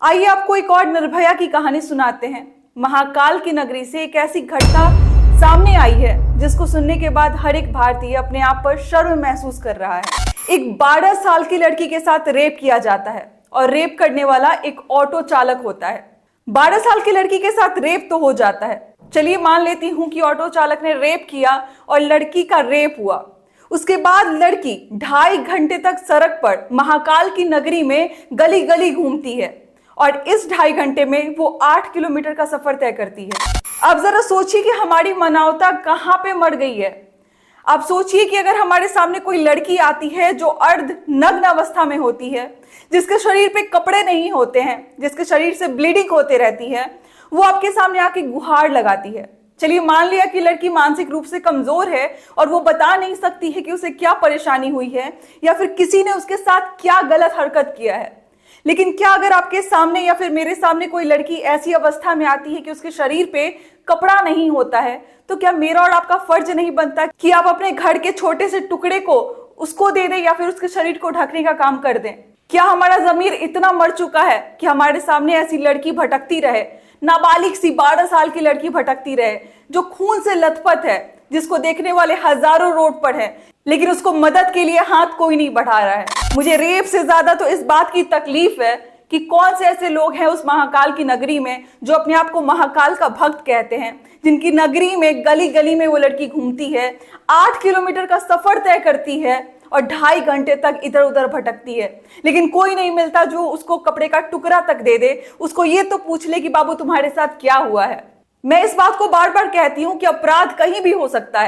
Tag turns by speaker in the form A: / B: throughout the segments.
A: आइए आपको एक और निर्भया की कहानी सुनाते हैं। महाकाल की नगरी से एक ऐसी घटना सामने आई है जिसको सुनने के बाद हर एक भारतीय अपने आप पर शर्म महसूस कर रहा है। एक 12 साल की लड़की के साथ रेप किया जाता है और रेप करने वाला एक ऑटो चालक होता है। 12 साल की लड़की के साथ रेप तो हो जाता है, चलिए मान लेती हूं कि ऑटो चालक ने रेप किया और लड़की का रेप हुआ। उसके बाद लड़की 2.5 घंटे तक सड़क पर महाकाल की नगरी में गली गली घूमती है और इस 2.5 घंटे में वो 8 किलोमीटर का सफर तय करती है। अब जरा सोचिए कि हमारी मानवता कहां पे मर गई है। आप सोचिए कि अगर हमारे सामने कोई लड़की आती है जो अर्ध नग्न अवस्था में होती है, जिसके शरीर पे कपड़े नहीं होते हैं, जिसके शरीर से ब्लीडिंग होते रहती है, वो आपके सामने आके गुहार लगाती है। चलिए मान लिया कि लड़की मानसिक रूप से कमजोर है और वो बता नहीं सकती है कि उसे क्या परेशानी हुई है या फिर किसी ने उसके साथ क्या गलत हरकत किया है। लेकिन क्या अगर आपके सामने या फिर मेरे सामने कोई लड़की ऐसी अवस्था में आती है कि उसके शरीर पे कपड़ा नहीं होता है, तो क्या मेरा और आपका फर्ज नहीं बनता कि आप अपने घर के छोटे से टुकड़े को उसको दे दें या फिर उसके शरीर को ढकने का काम कर दें? क्या हमारा जमीर इतना मर चुका है कि हमारे सामने ऐसी लड़की भटकती रहे, नाबालिग सी 12 साल की लड़की भटकती रहे, जो खून से लथपथ है, जिसको देखने वाले हजारों रोड पर हैं, लेकिन उसको मदद के लिए हाथ कोई नहीं बढ़ा रहा है। मुझे रेप से ज्यादा तो इस बात की तकलीफ है कि कौन से ऐसे लोग हैं उस महाकाल की नगरी में जो अपने आप को महाकाल का भक्त कहते हैं, जिनकी नगरी में गली गली में वो लड़की घूमती है, 8 किलोमीटर का सफर तय करती है और 2.5 घंटे तक इधर उधर भटकती है, लेकिन कोई नहीं मिलता जो उसको कपड़े का टुकड़ा तक दे दे, उसको ये तो पूछ ले कि बाबू तुम्हारे साथ क्या हुआ है। मैं इस बात को बार बार कहती हूँ कि अपराध कहीं भी हो सकता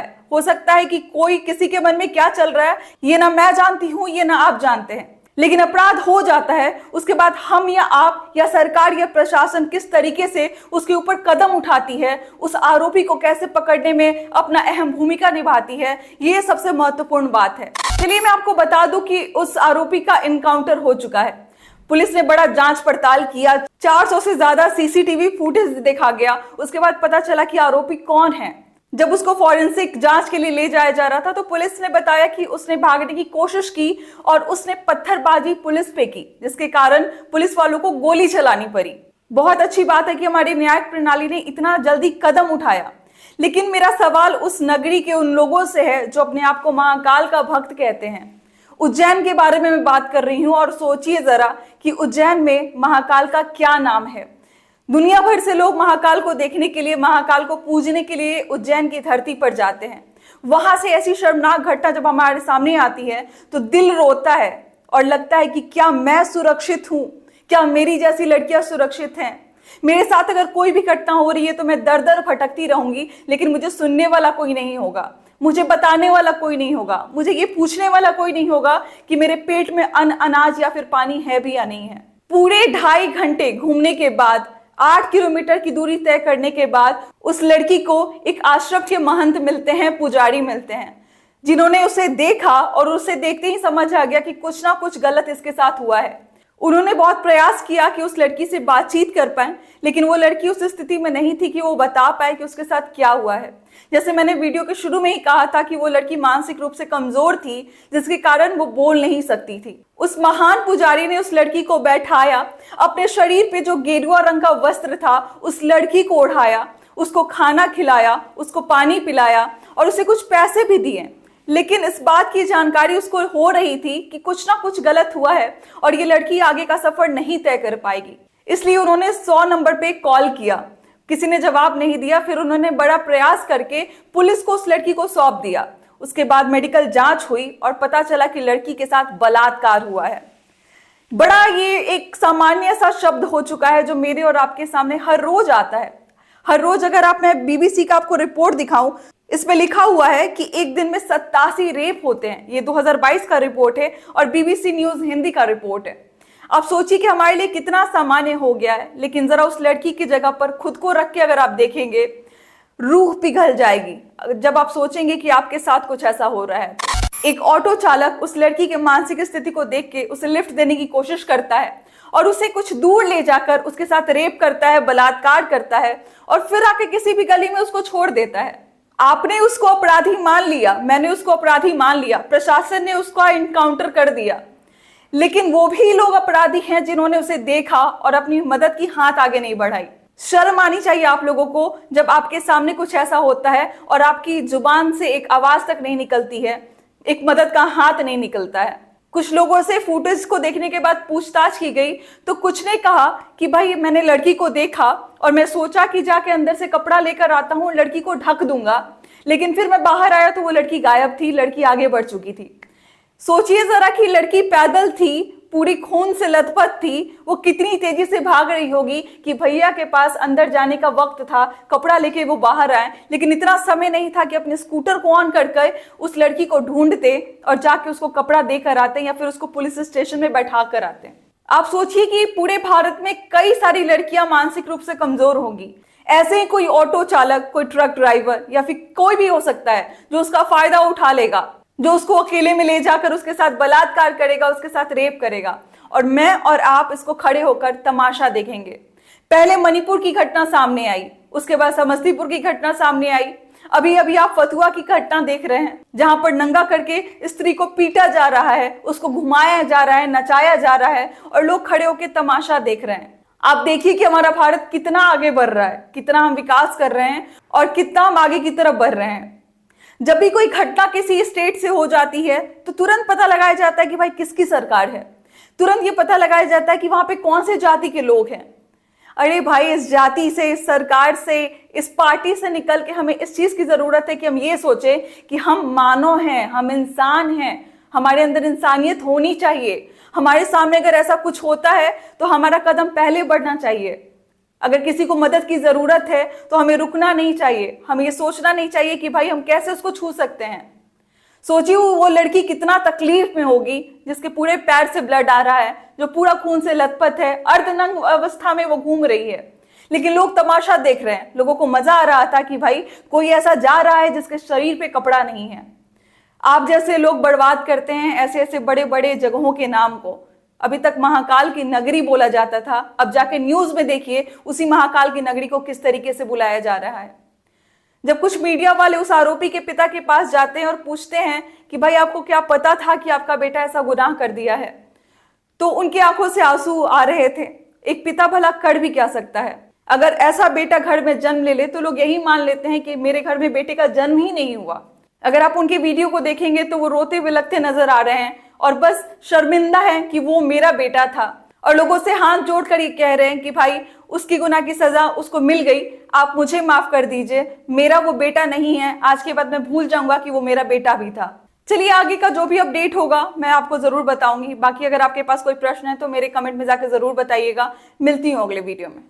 A: है कि कोई किसी के मन में क्या चल रहा है ये ना मैं जानती हूँ, ये ना आप जानते हैं, लेकिन अपराध हो जाता है। उसके बाद हम या आप या सरकार या प्रशासन किस तरीके से उसके ऊपर कदम उठाती है, उस आरोपी को कैसे पकड़ने में अपना अहम भूमिका निभाती है, ये सबसे महत्वपूर्ण बात है। चलिए मैं आपको बता दूं कि उस आरोपी का इनकाउंटर हो चुका है। पुलिस ने बड़ा जांच पड़ताल किया, 400 से ज्यादा सीसीटीवी फुटेज देखा गया। उसके बाद पता चला कि आरोपी कौन है। जब उसको फॉरेंसिक जांच के लिए ले जाया जा रहा था तो पुलिस ने बताया कि उसने भागने की कोशिश की और उसने पत्थरबाजी पुलिस पे की, जिसके कारण पुलिस वालों को गोली चलानी पड़ी। बहुत अच्छी बात है कि हमारी न्यायिक प्रणाली ने इतना जल्दी कदम उठाया, लेकिन मेरा सवाल उस नगरी के उन लोगों से है जो अपने आप को महाकाल का भक्त कहते हैं। उज्जैन के बारे में मैं बात कर रही हूं और सोचिए जरा कि उज्जैन में महाकाल का क्या नाम है। दुनिया भर से लोग महाकाल को देखने के लिए, महाकाल को पूजने के लिए उज्जैन की धरती पर जाते हैं। वहां से ऐसी शर्मनाक घटना जब हमारे सामने आती है तो दिल रोता है और लगता है कि क्या मैं सुरक्षित हूं, क्या मेरी जैसी लड़कियां सुरक्षित हैं। मेरे साथ अगर कोई भी घटना हो रही है तो मैं दर दर भटकती रहूंगी, लेकिन मुझे सुनने वाला कोई नहीं होगा, मुझे बताने वाला कोई नहीं होगा, मुझे ये पूछने वाला कोई नहीं होगा कि मेरे पेट में अन्न, अनाज या फिर पानी है भी या नहीं है। पूरे 2.5 घंटे घूमने के बाद, 8 किलोमीटर की दूरी तय करने के बाद उस लड़की को एक आश्रम के महंत मिलते हैं, पुजारी मिलते हैं, जिन्होंने उसे देखा और उसे देखते ही समझ आ गया कि कुछ ना कुछ गलत इसके साथ हुआ है। उन्होंने बहुत प्रयास किया कि उस लड़की से बातचीत कर पाए, लेकिन वो लड़की उस स्थिति में नहीं थी कि वो बता पाए कि उसके साथ क्या हुआ है। जैसे मैंने वीडियो के शुरू में ही कहा था कि वो लड़की मानसिक रूप से कमजोर थी, जिसके कारण वो बोल नहीं सकती थी। उस महान पुजारी ने उस लड़की को बैठाया, अपने शरीर पे जो गेरुआ रंग का वस्त्र था उस लड़की को ओढ़ाया, उसको खाना खिलाया, उसको पानी पिलाया और उसे कुछ पैसे भी दिए। लेकिन इस बात की जानकारी उसको हो रही थी कि कुछ ना कुछ गलत हुआ है और ये लड़की आगे का सफर नहीं तय कर पाएगी। इसलिए उन्होंने 100 नंबर पे कॉल किया, किसी ने जवाब नहीं दिया। फिर उन्होंने बड़ा प्रयास करके पुलिस को उस लड़की को सौंप दिया। उसके बाद मेडिकल जांच हुई और पता चला कि लड़की के साथ बलात्कार हुआ है। बड़ा ये एक सामान्य सा शब्द हो चुका है जो मेरे और आपके सामने हर रोज आता है। हर रोज अगर मैं बीबीसी का आपको रिपोर्ट दिखाऊं, इसमें लिखा हुआ है कि एक दिन में 87 रेप होते हैं। ये 2022 का रिपोर्ट है और बीबीसी न्यूज हिंदी का रिपोर्ट है। आप सोचिए कि हमारे लिए कितना सामान्य हो गया है, लेकिन जरा उस लड़की की जगह पर खुद को रख के अगर आप देखेंगे, रूह पिघल जाएगी जब आप सोचेंगे कि आपके साथ कुछ ऐसा हो रहा है। एक ऑटो चालक उस लड़की के मानसिक स्थिति को देख के उसे लिफ्ट देने की कोशिश करता है और उसे कुछ दूर ले जाकर उसके साथ रेप करता है, बलात्कार करता है और फिर आके किसी भी गली में उसको छोड़ देता है। आपने उसको अपराधी मान लिया, मैंने उसको अपराधी मान लिया, प्रशासन ने उसको इनकाउंटर कर दिया, लेकिन वो भी लोग अपराधी हैं जिन्होंने उसे देखा और अपनी मदद की हाथ आगे नहीं बढ़ाई। शर्म आनी चाहिए आप लोगों को जब आपके सामने कुछ ऐसा होता है और आपकी जुबान से एक आवाज तक नहीं निकलती है, एक मदद का हाथ नहीं निकलता है। कुछ लोगों से फुटेज को देखने के बाद पूछताछ की गई तो कुछ ने कहा कि भाई मैंने लड़की को देखा और मैं सोचा कि जाके अंदर से कपड़ा लेकर आता हूं, लड़की को ढक दूंगा, लेकिन फिर मैं बाहर आया तो वो लड़की गायब थी, लड़की आगे बढ़ चुकी थी। सोचिए जरा कि लड़की पैदल थी, पूरी खून से लथपथ थी, वो कितनी तेजी से भाग रही होगी कि भैया के पास अंदर जाने का वक्त था, कपड़ा लेके वो बाहर आए, लेकिन इतना समय नहीं था कि अपने स्कूटर को ऑन करके उस लड़की को ढूंढते और जाके उसको कपड़ा देकर आते या फिर उसको पुलिस स्टेशन में बैठा कर आते। आप सोचिए कि पूरे भारत में कई सारी लड़कियां मानसिक रूप से कमजोर होंगी। ऐसे ही कोई ऑटो चालक, कोई ट्रक ड्राइवर या फिर कोई भी हो सकता है जो उसका फायदा उठा लेगा, जो उसको अकेले में ले जाकर उसके साथ बलात्कार करेगा, उसके साथ रेप करेगा, और मैं और आप इसको खड़े होकर तमाशा देखेंगे। पहले मणिपुर की घटना सामने आई, उसके बाद समस्तीपुर की घटना सामने आई, अभी अभी आप फतुआ की घटना देख रहे हैं जहां पर नंगा करके स्त्री को पीटा जा रहा है, उसको घुमाया जा रहा है, नचाया जा रहा है और लोग खड़े होकर तमाशा देख रहे हैं। आप देखिए कि हमारा भारत कितना आगे बढ़ रहा है, कितना हम विकास कर रहे हैं और कितना हम आगे की तरफ बढ़ रहे हैं। जब भी कोई घटना किसी स्टेट से हो जाती है तो तुरंत पता लगाया जाता है कि भाई किसकी सरकार है, तुरंत ये पता लगाया जाता है कि वहां पे कौन से जाति के लोग हैं। अरे भाई, इस जाति से, इस सरकार से, इस पार्टी से निकल के हमें इस चीज की जरूरत है कि हम ये सोचें कि हम मानव हैं, हम इंसान हैं, हमारे अंदर इंसानियत होनी चाहिए। हमारे सामने अगर ऐसा कुछ होता है तो हमारा कदम पहले बढ़ना चाहिए। अगर किसी को मदद की जरूरत है तो हमें रुकना नहीं चाहिए, हमें ये सोचना नहीं चाहिए कि भाई हम कैसे उसको छू सकते हैं। सोचिए वो लड़की कितना तकलीफ में होगी जिसके पूरे पैर से ब्लड आ रहा है, जो पूरा खून से लथपथ है, अर्धनग्न अवस्था में वो घूम रही है, लेकिन लोग तमाशा देख रहे हैं। लोगों को मजा आ रहा था कि भाई कोई ऐसा जा रहा है जिसके शरीर पे कपड़ा नहीं है। आप जैसे लोग बर्बाद करते हैं ऐसे ऐसे बड़े बड़े जगहों के नाम को। अभी तक महाकाल की नगरी बोला जाता था, अब जाके न्यूज में देखिए उसी महाकाल की नगरी को किस तरीके से बुलाया जा रहा है। जब कुछ मीडिया वाले उस आरोपी के पिता के पास जाते हैं और पूछते हैं कि भाई आपको क्या पता था कि आपका बेटा ऐसा गुनाह कर दिया है, तो उनकी आंखों से आंसू आ रहे थे। एक पिता भला कर भी क्या सकता है? अगर ऐसा बेटा घर में जन्म ले ले तो लोग यही मान लेते हैं कि मेरे घर में बेटे का जन्म ही नहीं हुआ। अगर आप उनकी वीडियो को देखेंगे तो वो रोते बिलखते नजर आ रहे हैं और बस शर्मिंदा है कि वो मेरा बेटा था, और लोगों से हाथ जोड़कर ये कह रहे हैं कि भाई उसकी गुनाह की सजा उसको मिल गई, आप मुझे माफ कर दीजिए, मेरा वो बेटा नहीं है, आज के बाद मैं भूल जाऊंगा कि वो मेरा बेटा भी था। चलिए आगे का जो भी अपडेट होगा मैं आपको जरूर बताऊंगी। बाकी अगर आपके पास कोई प्रश्न है तो मेरे कमेंट में जाकर जरूर बताइएगा। मिलती हूँ अगले वीडियो में।